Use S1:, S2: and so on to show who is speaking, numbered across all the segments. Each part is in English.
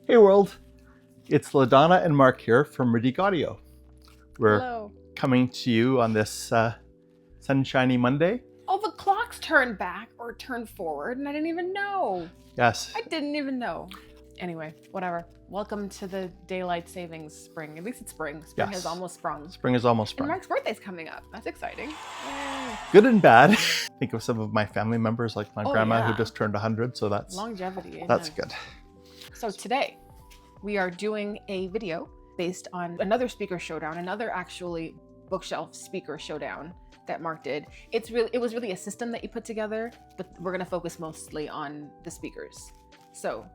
S1: Hey world, it's La-Donna and Mark here from Radique Audio. We're
S2: Hello.
S1: coming to you on this sunshiny Monday.
S2: Oh, the clock's turned back or turned forward and I didn't even know.
S1: Yes.
S2: I didn't even know. Anyway, whatever. Welcome to the daylight savings spring. At least it's spring. Spring
S1: Yes.
S2: has almost sprung.
S1: Spring is almost
S2: And
S1: sprung.
S2: Mark's birthday's coming up. That's exciting. Yay.
S1: Good and bad. Think of some of my family members like my
S2: Oh,
S1: grandma
S2: yeah.
S1: who just turned 100, so that's
S2: Longevity.
S1: that's
S2: Amen.
S1: good.
S2: So today we are doing a video based on another speaker showdown, another actually bookshelf speaker showdown that Mark did. It was really a system that you put together, but we're going to focus mostly on the speakers. So,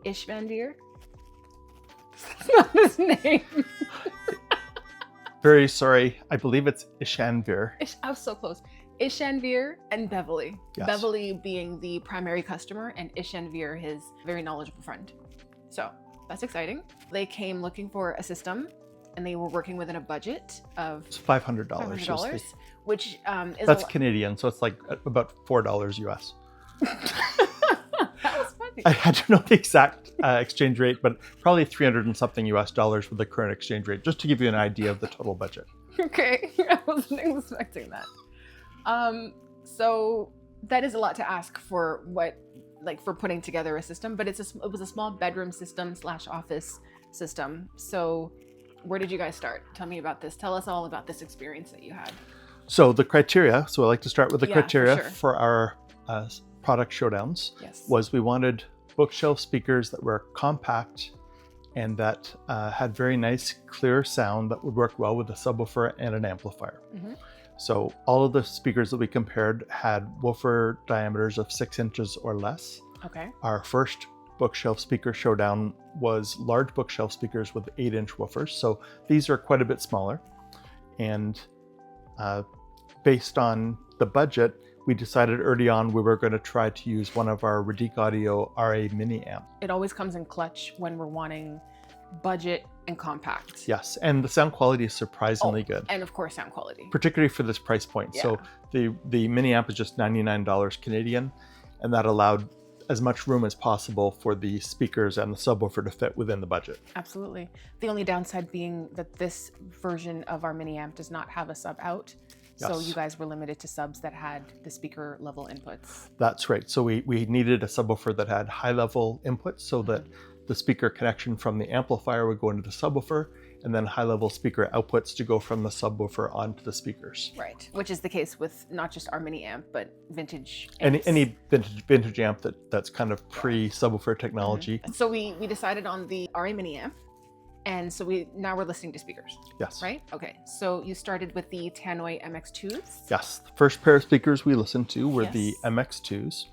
S2: Ish Van Veer. That's not his name.
S1: Very sorry. I believe it's Ishanvir.
S2: I was so close. Ishanvir and Bevli.
S1: Yes.
S2: Bevli being the primary customer and Ishanvir his very knowledgeable friend. So that's exciting. They came looking for a system and they were working within a budget of
S1: It's $500.
S2: $500, which is
S1: That's Canadian, so it's like about $4 US.
S2: That was funny.
S1: I don't know the exact exchange rate, but probably 300 and something US dollars with the current exchange rate, just to give you an idea of the total budget.
S2: Okay, I wasn't expecting that. So that is a lot to ask for for putting together a system, but it was a small bedroom system / office system. So where did you guys start? Tell me about this. Tell us all about this experience that you had.
S1: So the criteria, so I like to start with the
S2: Yeah,
S1: criteria
S2: for sure.
S1: for our product showdowns,
S2: Yes.
S1: was we wanted bookshelf speakers that were compact and that had very nice, clear sound that would work well with a subwoofer and an amplifier.
S2: Mhm.
S1: So all of the speakers that we compared had woofer diameters of 6 inches or less.
S2: Okay.
S1: Our first bookshelf speaker showdown was large bookshelf speakers with 8-inch woofers. So these are quite a bit smaller. And based on the budget, we decided early on we were going to try to use one of our Radique Audio RA mini amp.
S2: It always comes in clutch when we're wanting budget and compact.
S1: Yes, and the sound quality is surprisingly good,
S2: And of course, sound quality.
S1: particularly for this price point.
S2: Yeah.
S1: So the mini amp is just $99 Canadian, and that allowed as much room as possible for the speakers and the subwoofer to fit within the budget.
S2: Absolutely. The only downside being that this version of our mini amp does not have a sub out. So
S1: Yes.
S2: you guys were limited to subs that had the speaker level inputs.
S1: That's right. So we needed a subwoofer that had high level inputs so that the speaker connection from the amplifier would go into the subwoofer, and then high level speaker outputs to go from the subwoofer onto the speakers.
S2: Right. Which is the case with not just our mini amp, but vintage
S1: Any
S2: amps.
S1: vintage amp that's kind of pre-subwoofer technology.
S2: So we decided on the RA mini amp. And so now we're listening to speakers,
S1: Yes.
S2: right? Okay. So you started with the Tannoy MX2s.
S1: Yes. The first pair of speakers we listened to were the
S2: Yes.
S1: MX2s,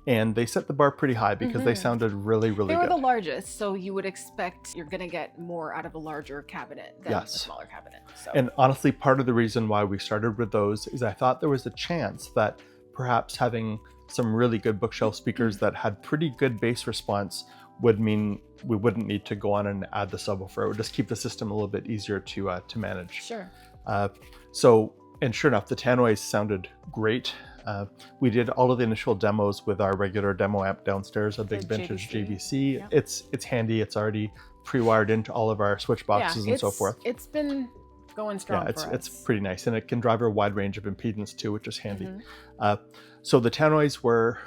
S1: and they set the bar pretty high because they sounded really, really
S2: They were
S1: good.
S2: the largest, so you would expect you're going to get more out of a larger cabinet than
S1: Yes.
S2: a smaller cabinet. So.
S1: And honestly, part of the reason why we started with those is I thought there was a chance that perhaps having some really good bookshelf speakers that had pretty good bass response would mean we wouldn't need to go on and add the subwoofer. It would just keep the system a little bit easier to manage.
S2: Sure.
S1: And sure enough, the Tannoys sounded great. We did all of the initial demos with our regular demo amp downstairs, a big
S2: The
S1: vintage
S2: JVC.
S1: JVC.
S2: Yeah.
S1: It's handy. It's already pre-wired into all of our switch boxes and so forth.
S2: It's been going strong
S1: Yeah,
S2: for us.
S1: it's pretty nice, and it can drive a wide range of impedance too, which is handy.
S2: Mhm.
S1: So the Tannoys were,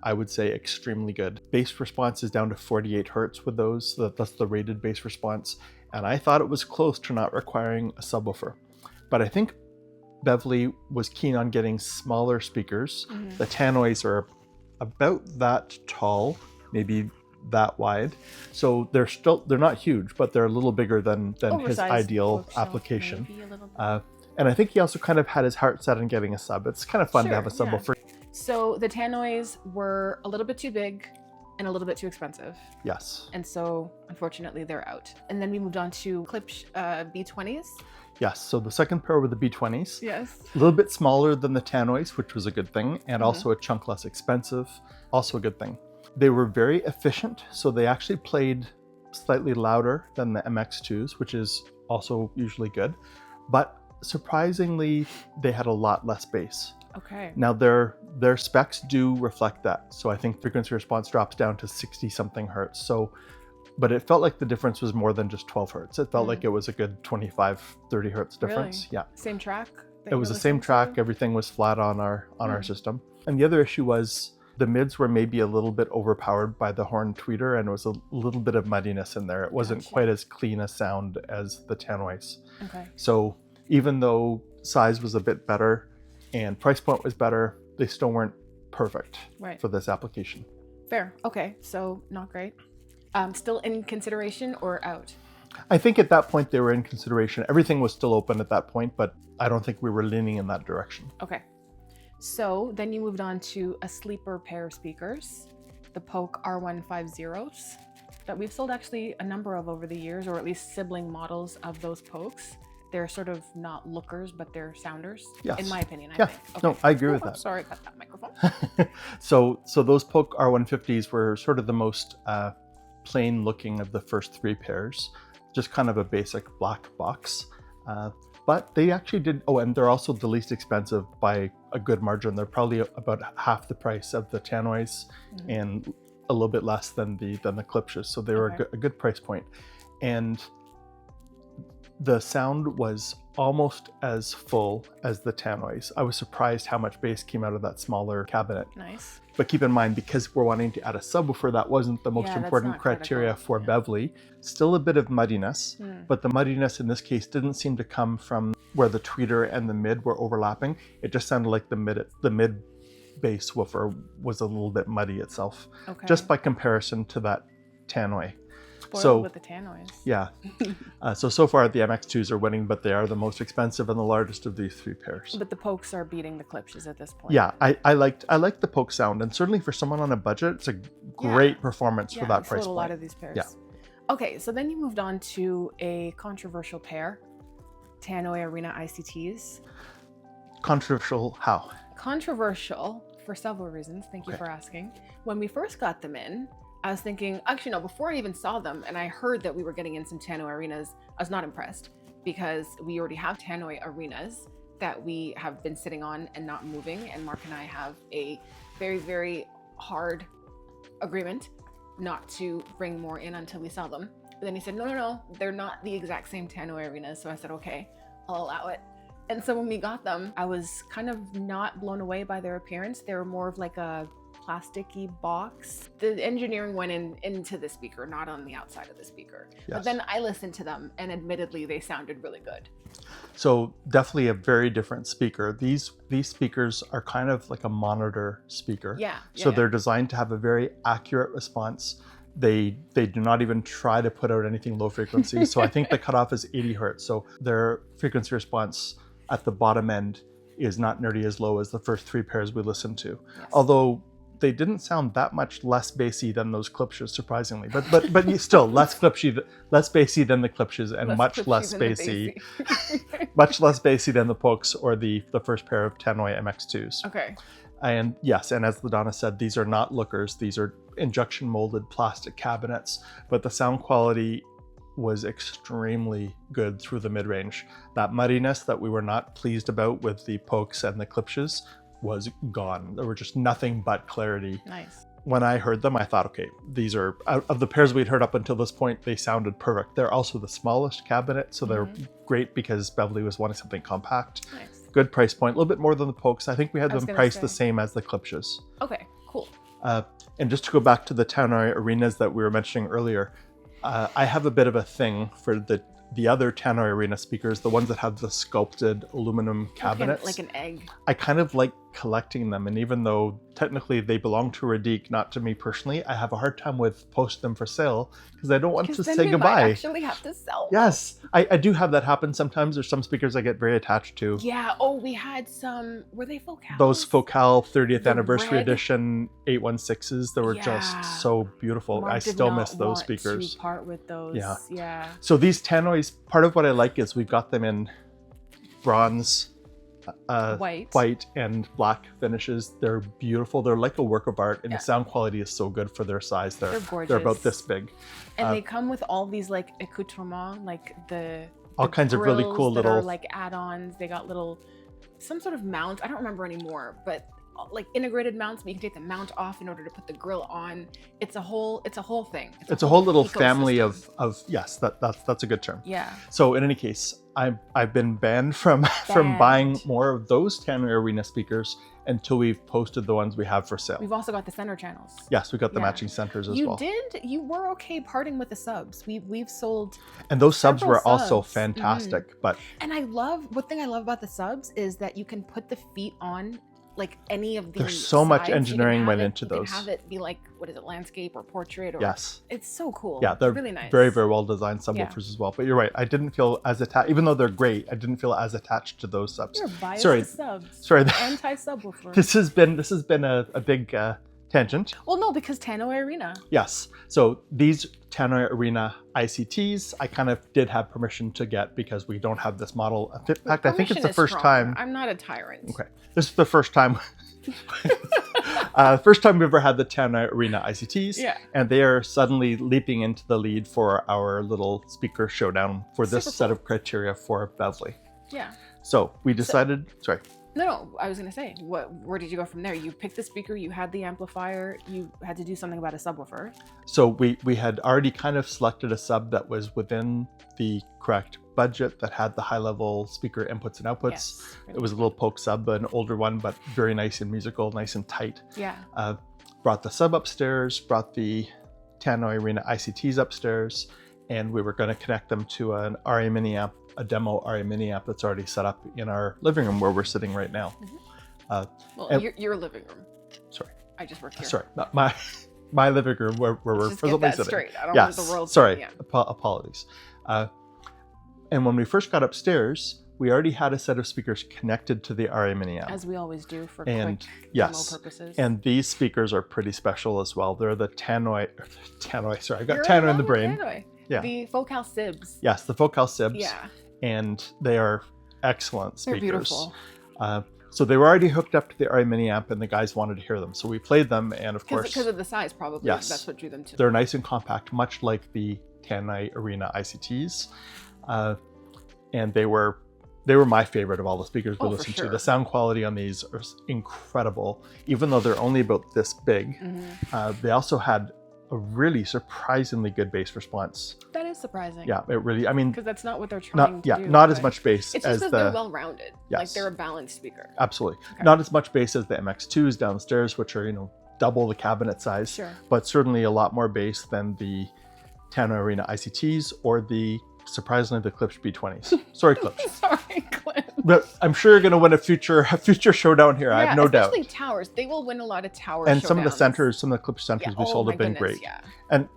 S1: I would say, extremely good. Bass response is down to 48 hertz with those. That's the rated bass response, and I thought it was close to not requiring a subwoofer. But I think Bevli was keen on getting smaller speakers. The Tannoys are about that tall, maybe that wide. So they're not huge, but they're a little bigger than his
S2: Oversized
S1: ideal
S2: bookshelf,
S1: application.
S2: maybe a little bit.
S1: And I think he also kind of had his heart set on getting a sub. It's kind of fun to have a
S2: Sure, yeah.
S1: subwoofer.
S2: So the Tannoys were a little bit too big and a little bit too expensive.
S1: Yes.
S2: And so unfortunately they're out. And then we moved on to Klipsch B-20s.
S1: Yes. So the second pair were the B-20s.
S2: Yes.
S1: A little bit smaller than the Tannoys, which was a good thing, and also a chunk less expensive, also a good thing. They were very efficient, so they actually played slightly louder than the MX2s, which is also usually good. But surprisingly, they had a lot less bass.
S2: Okay.
S1: Now their specs do reflect that. So I think frequency response drops down to 60 something hertz. So but it felt like the difference was more than just 12 hertz. It felt like it was a good 25, 30 hertz difference.
S2: Really?
S1: Yeah.
S2: Same track?
S1: It was the same track. Everything was flat on our system. And the other issue was the mids were maybe a little bit overpowered by the horn tweeter, and it was a little bit of muddiness in there. It wasn't quite as clean a sound as the Tannoys.
S2: Okay.
S1: So even though size was a bit better and price point was better, they still weren't perfect for this application.
S2: Fair. Okay. So not great. Still in consideration or out?
S1: I think at that point they were in consideration. Everything was still open at that point, but I don't think we were leaning in that direction.
S2: Okay. So then you moved on to a sleeper pair of speakers, the Polk R150s, that we've sold actually a number of over the years, or at least sibling models of those Polks. They're sort of not lookers, but they're sounders, in my opinion, I think. Okay.
S1: No, I agree with that.
S2: Sorry, cut that microphone.
S1: So those Polk R150s were sort of the most plain looking of the first three pairs, just kind of a basic black box. But they actually did, and they're also the least expensive by a good margin. They're probably about half the price of the Tannoys and a little bit less than the Klipsch's. So they were a good price point. And the sound was almost as full as the Tannoys. I was surprised how much bass came out of that smaller cabinet.
S2: Nice.
S1: But keep in mind, because we're wanting to add a subwoofer, that wasn't the most important criteria for Bevli. Still a bit of muddiness, but the muddiness in this case didn't seem to come from where the tweeter and the mid were overlapping. It just sounded like the mid bass woofer was a little bit muddy itself, just by comparison to that Tannoy.
S2: Spoiled with the Tannoys.
S1: Yeah. So far the MX2s are winning, but they are the most expensive and the largest of these three pairs.
S2: But the Polks are beating the Klipsch's at this point.
S1: Yeah, I liked the Polk sound, and certainly for someone on a budget, it's a great performance for that price point.
S2: A lot of these pairs.
S1: Yeah.
S2: Okay, so then you moved on to a controversial pair, Tannoy Arena ICTs.
S1: Controversial how? Controversial
S2: for several reasons. Thank you for asking. When we first got them in, I was thinking, actually no, before I even saw them and I heard that we were getting in some Tannoy Arenas, I was not impressed because we already have Tannoy Arenas that we have been sitting on and not moving. And Mark and I have a very, very hard agreement not to bring more in until we sell them. But then he said, no, they're not the exact same Tannoy Arenas. So I said, okay, I'll allow it. And so when we got them, I was kind of not blown away by their appearance. They were more of like a plasticky box. The engineering went into the speaker, not on the outside of the speaker. Yes. But then I listened to them and admittedly they sounded really good.
S1: So definitely a very different speaker. These speakers are kind of like a monitor speaker. So they're designed to have a very accurate response. They do not even try to put out anything low frequency. So I think the cutoff is 80 hertz. So their frequency response at the bottom end is not nearly as low as the first three pairs we listened to. Yes. Although they didn't sound that much less bassy than those Klipsch's, surprisingly. But still less bassy than the Klipsch's, and much less bassy, much less bassy than the Polks or the first pair of Tannoy MX2s.
S2: Okay.
S1: And yes, and as La-Donna said, these are not lookers. These are injection molded plastic cabinets, but the sound quality was extremely good through the mid-range. That muddiness that we were not pleased about with the Polks and the Klipsch's was gone. There were just nothing but clarity.
S2: Nice.
S1: When I heard them, I thought, okay, these are, out of the pairs we'd heard up until this point, they sounded perfect. They're also the smallest cabinet, so they're great because Bevli was wanting something compact. Nice. Good price point, a little bit more than the Polks. I think we had them priced the same as the Klipsch's.
S2: Okay, cool.
S1: And just to go back to the Tannoy Arenas that we were mentioning earlier, I have a bit of a thing for the other Tannoy Arena speakers, the ones that have the sculpted aluminum cabinets.
S2: Like an egg.
S1: I kind of like collecting them, and even though technically they belong to Radique, not to me personally, I have a hard time with posting them for sale because I don't want to say goodbye.
S2: Might actually have to sell them.
S1: Yes, I do have that happen sometimes. There's some speakers I get very attached to.
S2: Yeah. Oh, we had some. Were they Focal?
S1: Those Focal 30th anniversary edition 816s. They were just so beautiful.
S2: Mark
S1: I still miss those speakers.
S2: To part with those. Yeah.
S1: So these Tannoys, part of what I like is we've got them in bronze, white and black finishes. They're beautiful. They're like a work of art, and the sound quality is so good for their size. They're gorgeous. They're about this big.
S2: And they come with all these like accoutrements, like
S1: all kinds of really cool little
S2: like add-ons. They got some sort of mount. I don't remember anymore, but like integrated mounts, but you can take the mount off in order to put the grill on. It's a whole thing.
S1: It's a whole little
S2: ecosystem.
S1: family of yes, that's a good term.
S2: Yeah.
S1: So in any case, I've been banned from buying more of those Tannoy Arena speakers until we've posted the ones we have for sale.
S2: We've also got the center channels.
S1: Yes, we got the matching centers as well.
S2: You were okay parting with the subs. We've sold,
S1: and those subs were also
S2: subs.
S1: fantastic. But
S2: and one thing I love about the subs is that you can put the feet on like any of the
S1: there's so much
S2: sides.
S1: engineering went into
S2: you
S1: those.
S2: can have it be like, what is it, landscape or portrait? Or,
S1: yes.
S2: It's so cool.
S1: Yeah, they're
S2: really nice.
S1: very, very well designed subwoofers as well. But you're right, I didn't feel as attached, even though they're great, I didn't feel as attached to those subs.
S2: You're biased to subs.
S1: Sorry.
S2: Anti-subwoofer.
S1: This has been a big tangent.
S2: Well, no, because Tannoy Arena.
S1: Yes. So these Tannoy Arena ICTs, I kind of did have permission to get because we don't have this model. In fact, I think it's the first time.
S2: I'm not a tyrant.
S1: Okay. This is the first time. First time we've ever had the Tannoy Arena ICTs, and they are suddenly leaping into the lead for our little speaker showdown for this set of criteria for Bevli.
S2: Yeah.
S1: So we decided. Sorry.
S2: No, I was gonna say, where did you go from there? You picked the speaker, you had the amplifier, you had to do something about a subwoofer.
S1: So we had already kind of selected a sub that was within the correct budget, that had the high-level speaker inputs and outputs.
S2: Yes,
S1: it was a little Polk sub, an older one, but very nice and musical, nice and tight.
S2: Yeah.
S1: Brought the sub upstairs, brought the Tannoy Arena ICTs upstairs, and we were going to connect them to an RA Mini amp, a demo RA Mini amp that's already set up in our living room where we're sitting right now.
S2: Well, your living room.
S1: Sorry.
S2: I just work here.
S1: Sorry, not my living room where we're presently sitting.
S2: Straight. I don't want the world.
S1: Sorry. Apologies. And when we first got upstairs, we already had a set of speakers connected to the RA Mini amp.
S2: As we always do for quick demo purposes.
S1: And these speakers are pretty special as well. They're the Tannoy, sorry, I got Tannoy in the brain.
S2: Tannoy.
S1: Yeah.
S2: The Focal Sibs.
S1: Yes, the Focal Sibs.
S2: Yeah.
S1: And they are excellent speakers.
S2: They're beautiful.
S1: So they were already hooked up to the RA Mini amp and the guys wanted to hear them. So we played them, and of course...
S2: Because of the size, probably.
S1: Yes.
S2: That's what drew them to.
S1: They're nice and compact, much like the Tannoy Arena ICTs. And they were my favorite of all the speakers we listened to. The sound quality on these are incredible. Even though they're only about this big, they also had a really surprisingly good bass response.
S2: That is surprising.
S1: Yeah, it really, I mean...
S2: Because that's not what they're trying to do.
S1: Not as much bass
S2: it's
S1: as
S2: just they're well-rounded.
S1: Yes.
S2: Like they're a balanced speaker.
S1: Absolutely. Okay. Not as much bass as the MX2s downstairs, which are, double the cabinet size.
S2: Sure.
S1: But certainly a lot more bass than the Tannoy Arena ICTs or surprisingly, the Klipsch B-20s. Sorry, Klipsch.
S2: Sorry, Klipsch.
S1: But I'm sure you're going to win a future showdown here. I have no doubt.
S2: Especially towers. They will win a lot of towers.
S1: And some of the centers, some of the Klipsch centers we sold have been great.
S2: Yeah.
S1: And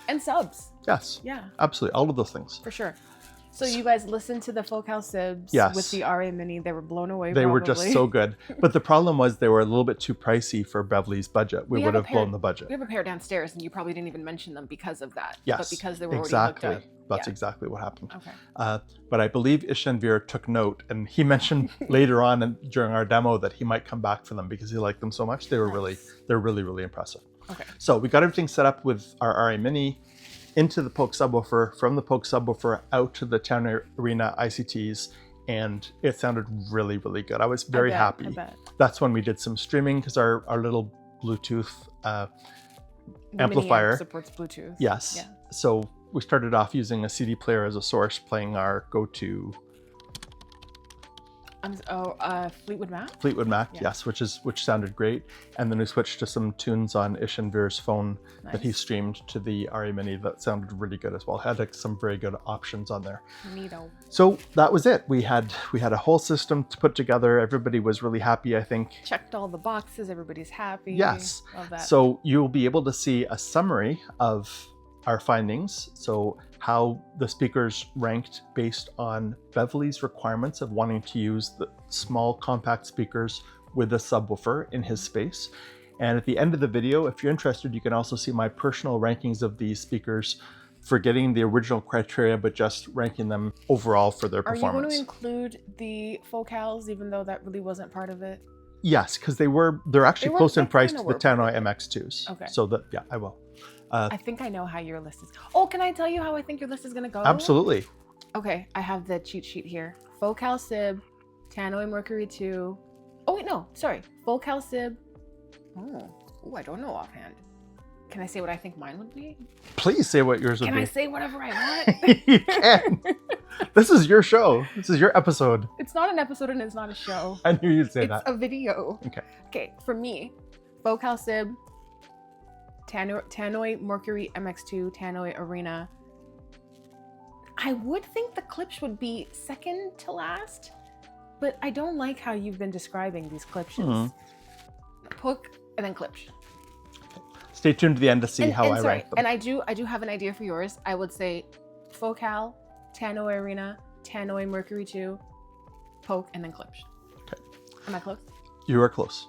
S2: And subs.
S1: Yes.
S2: Yeah.
S1: Absolutely. All of those things.
S2: For sure. So you guys listened to the Focal Sibs with the RA Mini. They were blown away.
S1: They were just so good. But the problem was they were a little bit too pricey for Bevli's budget. We would have blown the budget.
S2: We have a pair downstairs, and you probably didn't even mention them because of that.
S1: Yes.
S2: But because they were already hooked up.
S1: That's exactly what happened.
S2: Okay.
S1: But I believe Ishanvir took note, and he mentioned later on during our demo that he might come back for them because he liked them so much. They're really impressive.
S2: Okay.
S1: So we got everything set up with our RA Mini into the Polk subwoofer, from the Polk subwoofer out to the Tannoy Arena ICTs, and it sounded really, really good. I was very happy.
S2: I bet.
S1: That's when we did some streaming because our little Bluetooth amplifier
S2: Mini amp supports Bluetooth.
S1: Yes.
S2: Yeah.
S1: So we started off using a CD player as a source, playing our go-to
S2: Fleetwood Mac?
S1: Fleetwood Mac, yes, which sounded great. And then we switched to some tunes on Ishanvir's phone that he streamed to the RA Mini that sounded really good as well. Had some very good options on there.
S2: Neato.
S1: So that was it. We had a whole system to put together. Everybody was really happy, I think.
S2: Checked all the boxes. Everybody's happy.
S1: Yes.
S2: Love that.
S1: So you'll be able to see a summary of our findings. So how the speakers ranked based on Bevli's requirements of wanting to use the small compact speakers with a subwoofer in his space. And at the end of the video, if you're interested, you can also see my personal rankings of these speakers, forgetting the original criteria, but just ranking them overall for their performance.
S2: Are you going to include the Focals, even though that really wasn't part of it?
S1: Yes, because they're actually close in price to the Tannoy MX2s.
S2: Okay.
S1: So I will.
S2: I think I know how your list is. Oh, can I tell you how I think your list is going to go?
S1: Absolutely.
S2: Okay, I have the cheat sheet here. Focal Sib, Tannoy Mercury 2, Oh wait, no, sorry. Full cal sib. Oh, I don't know offhand. Can I say what I think mine would be?
S1: Please say what yours would
S2: Can
S1: be.
S2: I say whatever I want?
S1: You can. This is your show. This is your episode.
S2: It's not an episode and it's not a show.
S1: I knew you'd say
S2: It's
S1: that.
S2: a video.
S1: Okay.
S2: Okay, for me, Full cal sib, Tannoy Mercury MX2, Tannoy Arena. I would think the Klipsch would be second to last, but I don't like how you've been describing these Klipsches. Polk and then Klipsch.
S1: Stay tuned to the end to see how I rank them.
S2: And I do have an idea for yours. I would say Full cal, Tannoy Arena, Tannoy Mercury 2, Polk, and then Klipsch.
S1: Okay.
S2: Am I close?
S1: You are close.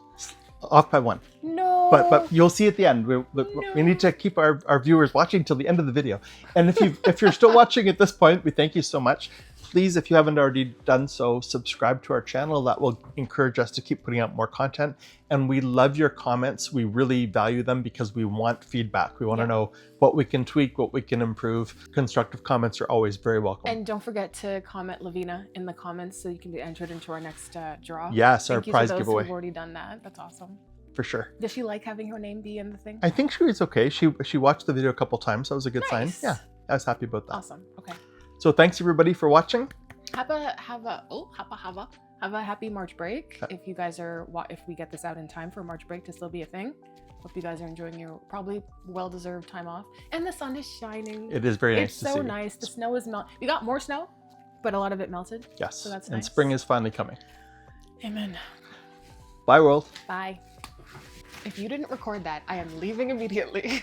S1: Off by 1.
S2: No.
S1: But you'll see at the end. We need to keep our viewers watching till the end of the video. And if you're still watching at this point, we thank you so much. Please, if you haven't already done so, subscribe to our channel. That will encourage us to keep putting out more content. And we love your comments. We really value them because we want feedback. We want to know what we can tweak, what we can improve. Constructive comments are always very welcome.
S2: And don't forget to comment Lavina in the comments so you can be entered into our next draw.
S1: Yes, our
S2: Thank you
S1: prize
S2: to those
S1: giveaway.
S2: who've already done that. That's awesome.
S1: For sure.
S2: Does she like having her name be in the thing?
S1: I think she was okay. She watched the video a couple times. That was a good sign. Yeah, I was happy about that.
S2: Awesome. Okay.
S1: So thanks everybody for watching.
S2: Have a happy March break. If you guys are, if we get this out in time for March break to still be a thing. Hope you guys are enjoying your probably well-deserved time off. And the sun is shining.
S1: It is very nice to see.
S2: It's so nice. The snow is melting. We got more snow, but a lot of it melted.
S1: Yes.
S2: So that's
S1: and
S2: nice.
S1: spring is finally coming.
S2: Amen.
S1: Bye, world.
S2: Bye. If you didn't record that, I am leaving immediately.